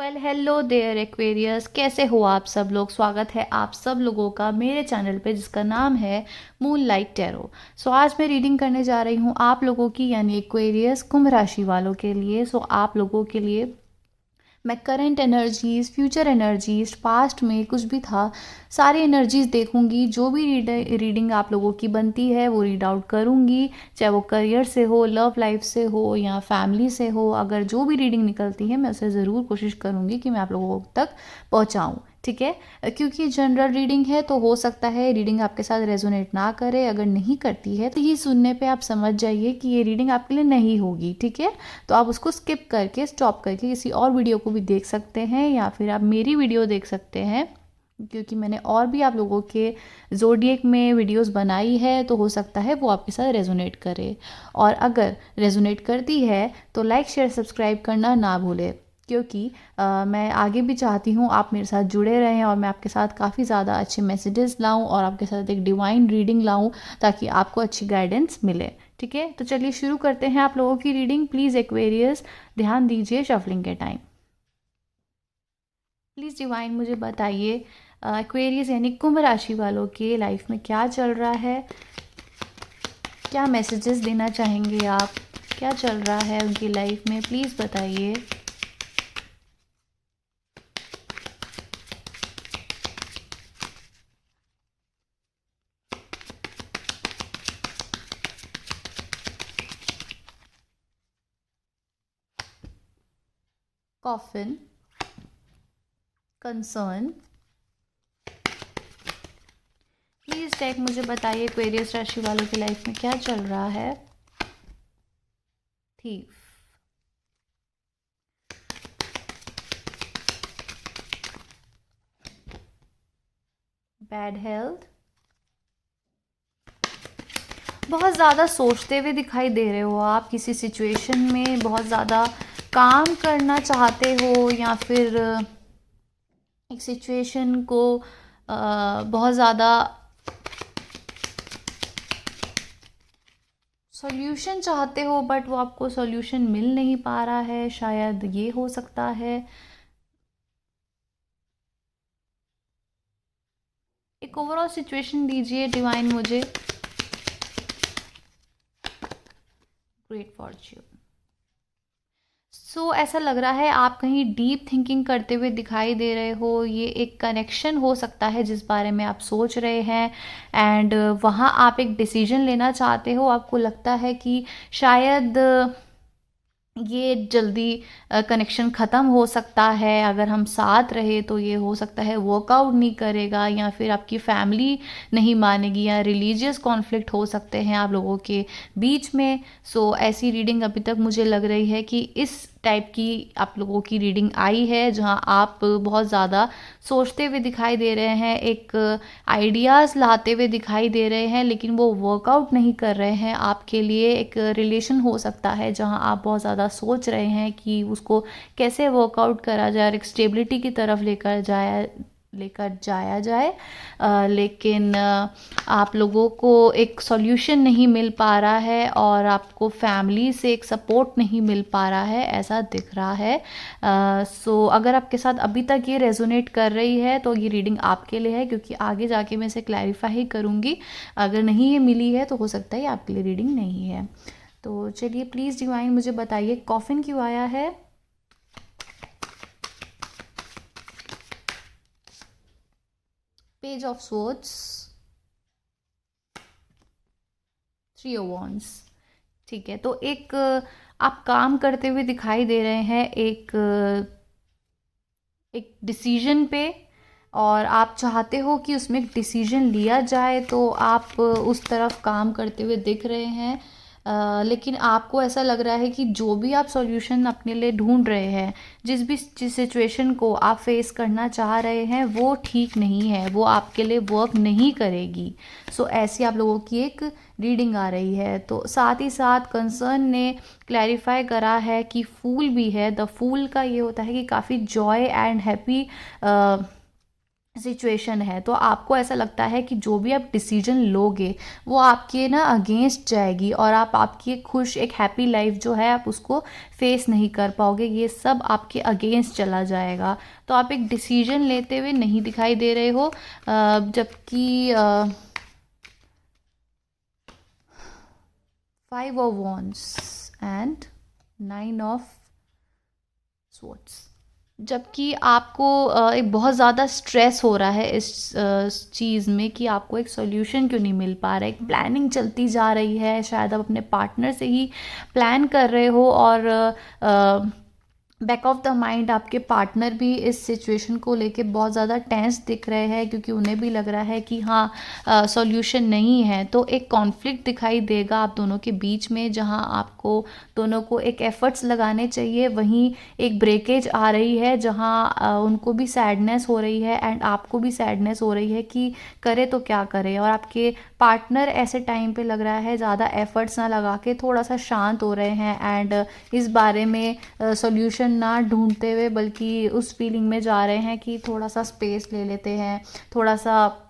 Hello there Aquarius, कैसे हो आप सब लोग। स्वागत है आप सब लोगों का मेरे चैनल पे जिसका नाम है मूनलाइट टैरो। सो आज मैं रीडिंग करने जा रही हूँ आप लोगों की, यानी एक्वेरियस कुंभ राशि वालों के लिए। सो आप लोगों के लिए मैं current energies, future energies, past में कुछ भी था, सारी एनर्जीज़ देखूंगी। जो भी रीडिंग आप लोगों की बनती है वो रीड आउट करूंगी, चाहे वो करियर से हो, लव लाइफ से हो या फैमिली से हो। अगर जो भी रीडिंग निकलती है मैं उसे ज़रूर कोशिश करूंगी कि मैं आप लोगों तक पहुंचाऊं, ठीक है। क्योंकि जनरल रीडिंग है तो हो सकता है रीडिंग आपके साथ रेजोनेट ना करे। अगर नहीं करती है तो ये सुनने पे आप समझ जाइए कि ये रीडिंग आपके लिए नहीं होगी, ठीक है। तो आप उसको स्किप करके, स्टॉप करके किसी और वीडियो को भी देख सकते हैं, या फिर आप मेरी वीडियो देख सकते हैं, क्योंकि मैंने और भी आप लोगों के ज़ोडिएक में वीडियोस बनाई है, तो हो सकता है वो आपके साथ रेजोनेट करे। और अगर रेजोनेट करती है तो लाइक शेयर सब्सक्राइब करना ना भूलें, क्योंकि मैं आगे भी चाहती हूँ आप मेरे साथ जुड़े रहें और मैं आपके साथ काफ़ी ज़्यादा अच्छे मैसेजेस लाऊं और आपके साथ एक डिवाइन रीडिंग लाऊं, ताकि आपको अच्छी गाइडेंस मिले, ठीक है। तो चलिए शुरू करते हैं आप लोगों की रीडिंग। प्लीज़ एक्वेरियस ध्यान दीजिए शफलिंग के टाइम। प्लीज़ डिवाइन मुझे बताइए एक्वेरियस यानी कुंभ राशि वालों के लाइफ में क्या चल रहा है, क्या मैसेजेस देना चाहेंगे आप, क्या चल रहा है उनकी लाइफ में, प्लीज़ बताइए। Coffin, concern. प्लीज़ टेक मुझे बताइए एक्वेरियस राशि वालों की लाइफ में क्या चल रहा है। Thief, bad health. बहुत ज़्यादा सोचते हुए दिखाई दे रहे हो आप किसी सिचुएशन में, बहुत ज़्यादा काम करना चाहते हो, या फिर एक सिचुएशन को बहुत ज़्यादा सॉल्यूशन चाहते हो, बट वो आपको सॉल्यूशन मिल नहीं पा रहा है, शायद ये हो सकता है। एक ओवरऑल सिचुएशन दीजिए डिवाइन मुझे। Great fortune. सो ऐसा लग रहा है आप कहीं डीप थिंकिंग करते हुए दिखाई दे रहे हो। ये एक कनेक्शन हो सकता है जिस बारे में आप सोच रहे हैं, एंड वहाँ आप एक डिसीजन लेना चाहते हो। आपको लगता है कि शायद ये जल्दी कनेक्शन ख़त्म हो सकता है, अगर हम साथ रहे तो ये हो सकता है वर्कआउट नहीं करेगा, या फिर आपकी फैमिली नहीं मानेगी, या रिलीजियस कॉन्फ्लिक्ट हो सकते हैं आप लोगों के बीच में। सो ऐसी रीडिंग अभी तक मुझे लग रही है कि इस टाइप की आप लोगों की रीडिंग आई है, जहां आप बहुत ज़्यादा सोचते हुए दिखाई दे रहे हैं, एक आइडियाज़ लाते हुए दिखाई दे रहे हैं, लेकिन वो वर्कआउट नहीं कर रहे हैं आपके लिए। एक रिलेशन हो सकता है जहां आप बहुत ज़्यादा सोच रहे हैं कि उसको कैसे वर्कआउट करा जाए और एक स्टेबिलिटी की तरफ लेकर जाया जाए, लेकिन आप लोगों को एक सॉल्यूशन नहीं मिल पा रहा है और आपको फैमिली से एक सपोर्ट नहीं मिल पा रहा है, ऐसा दिख रहा है। सो अगर आपके साथ अभी तक ये रेजोनेट कर रही है तो ये रीडिंग आपके लिए है, क्योंकि आगे जाके मैं इसे क्लैरिफाई ही करूँगी। अगर नहीं ये मिली है तो हो सकता है ये आपके लिए रीडिंग नहीं है। तो चलिए प्लीज़ डिवाइन मुझे बताइए कॉफिन क्यों आया है। Page of swords, three of wands, ठीक है। तो एक आप काम करते हुए दिखाई दे रहे हैं एक डिसीजन पे, और आप चाहते हो कि उसमें एक डिसीजन लिया जाए, तो आप उस तरफ काम करते हुए दिख रहे हैं। लेकिन आपको ऐसा लग रहा है कि जो भी आप सॉल्यूशन अपने लिए ढूंढ रहे हैं, जिस सिचुएशन को आप फेस करना चाह रहे हैं, वो ठीक नहीं है, वो आपके लिए वर्क नहीं करेगी। सो ऐसी आप लोगों की एक रीडिंग आ रही है। तो साथ ही साथ कंसर्न ने क्लैरिफाई करा है कि फूल भी है। द फूल का ये होता है कि काफ़ी जॉय एंड हैप्पी सिचुएशन है, तो आपको ऐसा लगता है कि जो भी आप डिसीजन लोगे वो आपके ना अगेंस्ट जाएगी और आप आपकी एक खुश एक हैप्पी लाइफ जो है आप उसको फेस नहीं कर पाओगे, ये सब आपके अगेंस्ट चला जाएगा। तो आप एक डिसीजन लेते हुए नहीं दिखाई दे रहे हो, जबकि 5 of wands and 9 of swords, जबकि आपको एक बहुत ज़्यादा स्ट्रेस हो रहा है इस चीज़ में कि आपको एक सॉल्यूशन क्यों नहीं मिल पा रहा है। एक प्लानिंग चलती जा रही है, शायद आप अपने पार्टनर से ही प्लान कर रहे हो और बैक ऑफ द माइंड आपके पार्टनर भी इस सिचुएशन को लेके बहुत ज़्यादा टेंस दिख रहे हैं, क्योंकि उन्हें भी लग रहा है कि हाँ सॉल्यूशन नहीं है। तो एक कॉन्फ्लिक्ट दिखाई देगा आप दोनों के बीच में, जहाँ आपको दोनों को एक एफर्ट्स लगाने चाहिए, वहीं एक ब्रेकेज आ रही है जहाँ उनको भी सैडनेस हो रही है एंड आपको भी सैडनेस हो रही है कि करे तो क्या करे। और आपके पार्टनर ऐसे टाइम पे लग रहा है ज़्यादा एफर्ट्स ना लगा के थोड़ा सा शांत हो रहे हैं एंड इस बारे में सॉल्यूशन ना ढूंढते हुए बल्कि उस फीलिंग में जा रहे हैं कि थोड़ा सा स्पेस ले लेते हैं, थोड़ा सा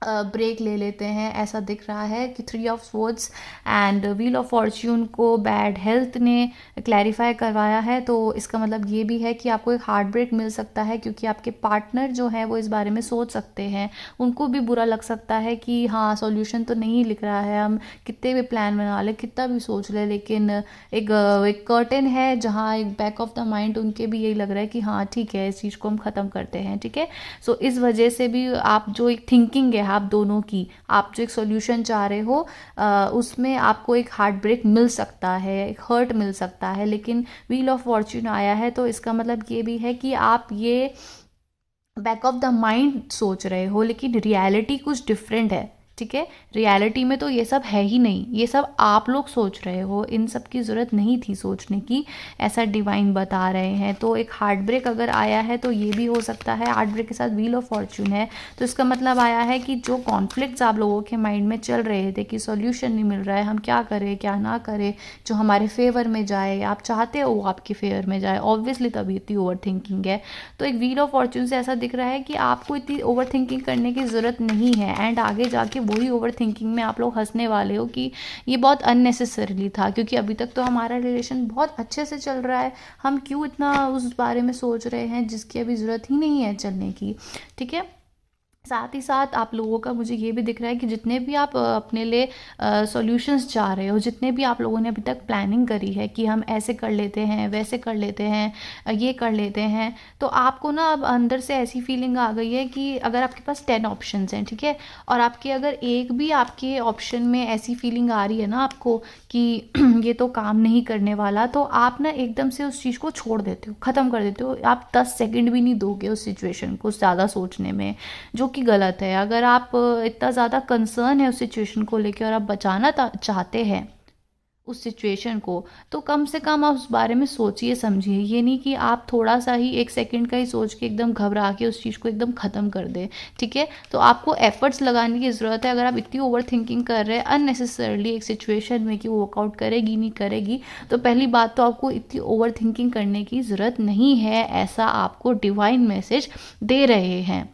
ब्रेक ले लेते हैं, ऐसा दिख रहा है कि 3 of swords and wheel of Fortune को बैड हेल्थ ने क्लैरिफाई करवाया है। तो इसका मतलब ये भी है कि आपको एक हार्ट ब्रेक मिल सकता है, क्योंकि आपके पार्टनर जो है वो इस बारे में सोच सकते हैं, उनको भी बुरा लग सकता है कि हाँ सॉल्यूशन तो नहीं लिख रहा है, हम कितने भी प्लान बना ले कितना भी सोच ले, लेकिन एक कर्टेन है जहाँ एक बैक ऑफ द माइंड उनके भी यही लग रहा है कि हाँ ठीक है इस चीज़ को हम ख़त्म करते हैं, ठीक है। सो इस वजह से भी आप जो एक थिंकिंग है आप दोनों की, आप जो एक सॉल्यूशन चाह रहे हो उसमें आपको एक हार्ट ब्रेक मिल सकता है, एक हर्ट मिल सकता है। लेकिन व्हील ऑफ फॉर्च्यून आया है तो इसका मतलब ये भी है कि आप ये बैक ऑफ द माइंड सोच रहे हो, लेकिन रियलिटी कुछ डिफरेंट है, ठीक है। रियलिटी में तो ये सब है ही नहीं, ये सब आप लोग सोच रहे हो, इन सब की ज़रूरत नहीं थी सोचने की, ऐसा डिवाइन बता रहे हैं। तो एक हार्ट ब्रेक अगर आया है तो ये भी हो सकता है, हार्ट ब्रेक के साथ व्हील ऑफ फॉर्च्यून है, तो इसका मतलब आया है कि जो कॉन्फ्लिक्ट्स आप लोगों के माइंड में चल रहे थे कि सॉल्यूशन नहीं मिल रहा है, हम क्या करें क्या ना करें जो हमारे फेवर में जाए, आप चाहते हो वो आपके फेवर में जाए, ऑब्वियसली तभी इतनी ओवर थिंकिंग है। तो एक व्हील ऑफ फॉर्च्यून से ऐसा दिख रहा है कि आपको इतनी ओवर थिंकिंग करने की ज़रूरत नहीं है एंड आगे जाके वही ओवर थिंकिंग में आप लोग हंसने वाले हो कि ये बहुत अननेसेसरली था, क्योंकि अभी तक तो हमारा रिलेशन बहुत अच्छे से चल रहा है, हम क्यों इतना उस बारे में सोच रहे हैं जिसकी अभी ज़रूरत ही नहीं है चलने की, ठीक है। साथ ही साथ आप लोगों का मुझे ये भी दिख रहा है कि जितने भी आप अपने लिए सॉल्यूशंस चाह रहे हो, जितने भी आप लोगों ने अभी तक प्लानिंग करी है कि हम ऐसे कर लेते हैं वैसे कर लेते हैं ये कर लेते हैं, तो आपको ना अब अंदर से ऐसी फीलिंग आ गई है कि अगर आपके पास 10 ऑप्शंस हैं, ठीक है, और आपके अगर एक भी आपके ऑप्शन में ऐसी फीलिंग आ रही है ना आपको कि ये तो काम नहीं करने वाला, तो आप ना एकदम से उस चीज़ को छोड़ देते हो, ख़त्म कर देते हो, आप 10 सेकंड भी नहीं दोगे उस सिचुएशन को ज़्यादा सोचने में, जो कि गलत है। अगर आप इतना ज़्यादा कंसर्न है उस सिचुएशन को लेकर और आप बचाना चाहते हैं उस सिचुएशन को, तो कम से कम आप उस बारे में सोचिए समझिए, ये नहीं कि आप थोड़ा सा ही 1 सेकंड का ही सोच के एकदम घबरा के उस चीज़ को एकदम ख़त्म कर दें, ठीक है। तो आपको एफर्ट्स लगाने की ज़रूरत है। अगर आप इतनी ओवर थिंकिंग कर रहे हैं अननेसेसरली एक सिचुएशन में कि वो वर्कआउट करेगी नहीं करेगी, तो पहली बात तो आपको इतनी ओवर थिंकिंग करने की ज़रूरत नहीं है, ऐसा आपको डिवाइन मैसेज दे रहे हैं।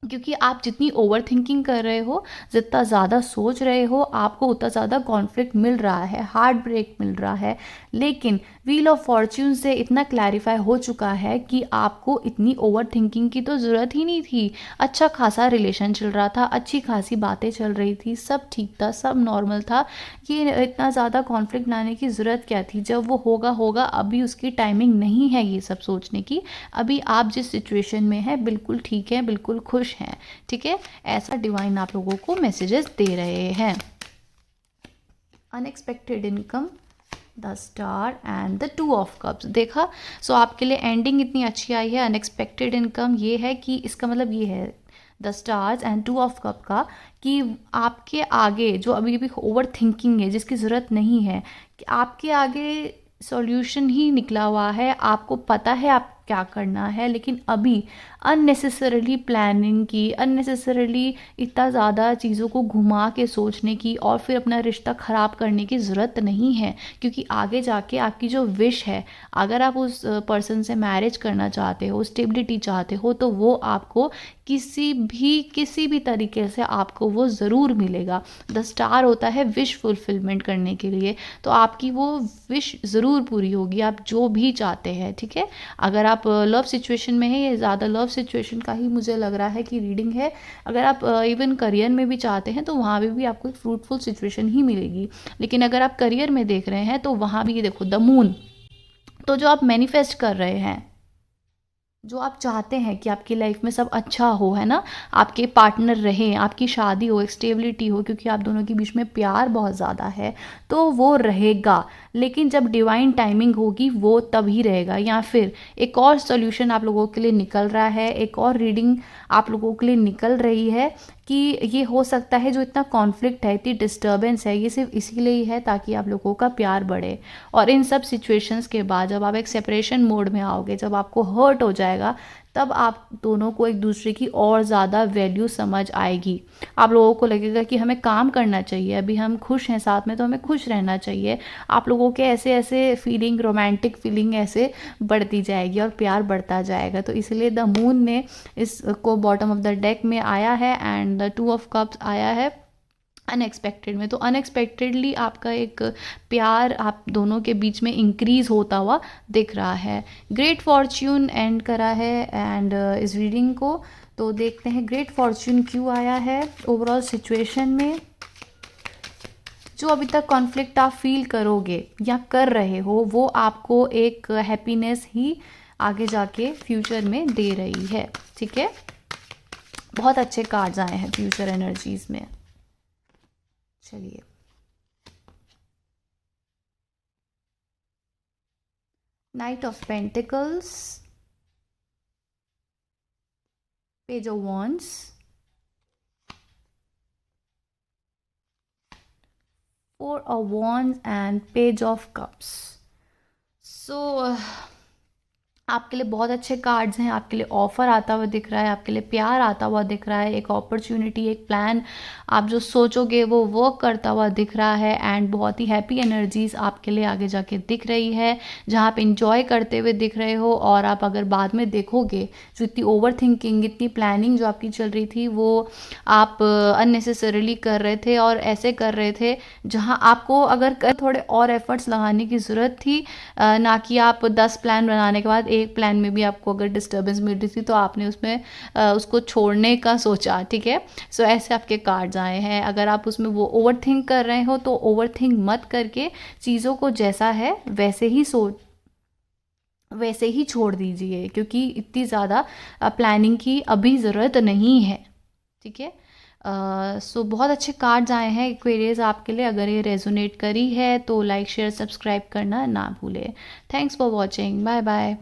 क्योंकि आप जितनी ओवर थिंकिंग कर रहे हो, जितना ज़्यादा सोच रहे हो, आपको उतना ज़्यादा कॉन्फ्लिक्ट मिल रहा है, हार्ट ब्रेक मिल रहा है। लेकिन व्हील ऑफ फॉर्च्यून से इतना क्लैरिफाई हो चुका है कि आपको इतनी ओवर थिंकिंग की तो ज़रूरत ही नहीं थी। अच्छा खासा रिलेशन चल रहा था, अच्छी खासी बातें चल रही थी, सब ठीक था, सब नॉर्मल था, ये इतना ज़्यादा कॉन्फ्लिक्ट लाने की ज़रूरत क्या थी। जब वो होगा होगा, अभी उसकी टाइमिंग नहीं है ये सब सोचने की। अभी आप जिस सिचुएशन में हैं बिल्कुल ठीक है, बिल्कुल खुश हैं, ठीक है। ऐसा डिवाइन आप लोगों को मैसेजेस दे रहे हैं। Unexpected income, the star and the 2 of cups देखा। सो आपके लिए एंडिंग इतनी अच्छी आई है। अनएक्सपेक्टेड इनकम ये है कि इसका मतलब ये है the stars and 2 of cup का, कि आपके आगे जो अभी भी ओवर थिंकिंग है जिसकी ज़रूरत नहीं है, कि आपके आगे सॉल्यूशन ही निकला हुआ है। आपको पता है आप क्या करना है, लेकिन अभी अननेसेसरली प्लानिंग की, अननेसेसरली इतना ज़्यादा चीज़ों को घुमा के सोचने की और फिर अपना रिश्ता ख़राब करने की ज़रूरत नहीं है। क्योंकि आगे जाके आपकी जो विश है, अगर आप उस पर्सन से मैरिज करना चाहते हो, स्टेबिलिटी चाहते हो, तो वो आपको किसी भी तरीके से आपको वो ज़रूर मिलेगा। द स्टार होता है विश फुलफिलमेंट करने के लिए, तो आपकी वो विश ज़रूर पूरी होगी, आप जो भी चाहते हैं, ठीक है। अगर आप लव सिचुएशन में है, ये ज़्यादा लव सिचुएशन का ही मुझे लग रहा है कि रीडिंग है। अगर आप इवन करियर में भी चाहते हैं तो वहाँ भी आपको एक फ्रूटफुल सिचुएशन ही मिलेगी। लेकिन अगर आप करियर में देख रहे हैं तो वहाँ भी देखो द मून, तो जो आप मैनिफेस्ट कर रहे हैं, जो आप चाहते हैं कि आपकी लाइफ में सब अच्छा हो, है ना, आपके पार्टनर रहें, आपकी शादी हो, एक स्टेबिलिटी हो, क्योंकि आप दोनों के बीच में प्यार बहुत ज़्यादा है, तो वो रहेगा। लेकिन जब डिवाइन टाइमिंग होगी वो तभी रहेगा। या फिर एक और सोल्यूशन आप लोगों के लिए निकल रहा है, एक और रीडिंग आप लोगों के लिए निकल रही है कि ये हो सकता है जो इतना कॉन्फ्लिक्ट है, इतनी डिस्टर्बेंस है, ये सिर्फ इसीलिए ही है ताकि आप लोगों का प्यार बढ़े। और इन सब सिचुएशंस के बाद जब आप एक सेपरेशन मोड में आओगे, जब आपको हर्ट हो जाएगा, तब आप दोनों को एक दूसरे की और ज़्यादा वैल्यू समझ आएगी। आप लोगों को लगेगा कि हमें काम करना चाहिए, अभी हम खुश हैं साथ में तो हमें खुश रहना चाहिए। आप लोगों के ऐसे ऐसे फीलिंग, रोमांटिक फीलिंग ऐसे बढ़ती जाएगी और प्यार बढ़ता जाएगा। तो इसलिए द मून ने इसको बॉटम ऑफ द डेक में आया है and the two of cups आया है अनएक्सपेक्टेड में। तो अनएक्सपेक्टेडली आपका एक प्यार आप दोनों के बीच में इंक्रीज होता हुआ दिख रहा है। ग्रेट फॉर्च्यून एंड करा है एंड इस रीडिंग को। तो देखते हैं ग्रेट फॉर्च्यून क्यों आया है ओवरऑल सिचुएशन में। जो अभी तक कॉन्फ्लिक्ट आप फील करोगे या कर रहे हो, वो आपको एक हैप्पीनेस ही आगे जाके फ्यूचर में दे रही है, ठीक है। बहुत अच्छे कार्ड्स आए हैं फ्यूचर एनर्जीज में। चलिए, knight of pentacles, page of wands, four of wands and page of cups. So आपके लिए बहुत अच्छे कार्ड्स हैं, आपके लिए ऑफ़र आता हुआ दिख रहा है, आपके लिए प्यार आता हुआ दिख रहा है, एक अपॉर्चुनिटी, एक प्लान आप जो सोचोगे वो वर्क करता हुआ दिख रहा है एंड बहुत ही हैप्पी एनर्जीज़ आपके लिए आगे जाके दिख रही है, जहाँ आप इंजॉय करते हुए दिख रहे हो। और आप अगर बाद में देखोगे, जो इतनी ओवर थिंकिंग, इतनी प्लानिंग जो आपकी चल रही थी, वो आप अननेसेसरीली कर रहे थे और ऐसे कर रहे थे जहाँ आपको अगर थोड़े और एफर्ट्स लगाने की ज़रूरत थी, ना कि आप 10 प्लान बनाने के बाद एक प्लान में भी आपको अगर डिस्टर्बेंस मिल रही थी तो आपने उसमें उसको छोड़ने का सोचा, ठीक है। सो ऐसे आपके कार्ड्स आए हैं। अगर आप उसमें वो ओवर थिंक कर रहे हो तो ओवर थिंक मत करके चीज़ों को जैसा है वैसे ही छोड़ दीजिए, क्योंकि इतनी ज़्यादा प्लानिंग की अभी ज़रूरत नहीं है, ठीक है। सो बहुत अच्छे कार्ड्स आए हैं एक्वेरियस आपके लिए। अगर ये रेजोनेट करी है तो लाइक शेयर सब्सक्राइब करना ना भूलें। Thanks for watching, bye bye.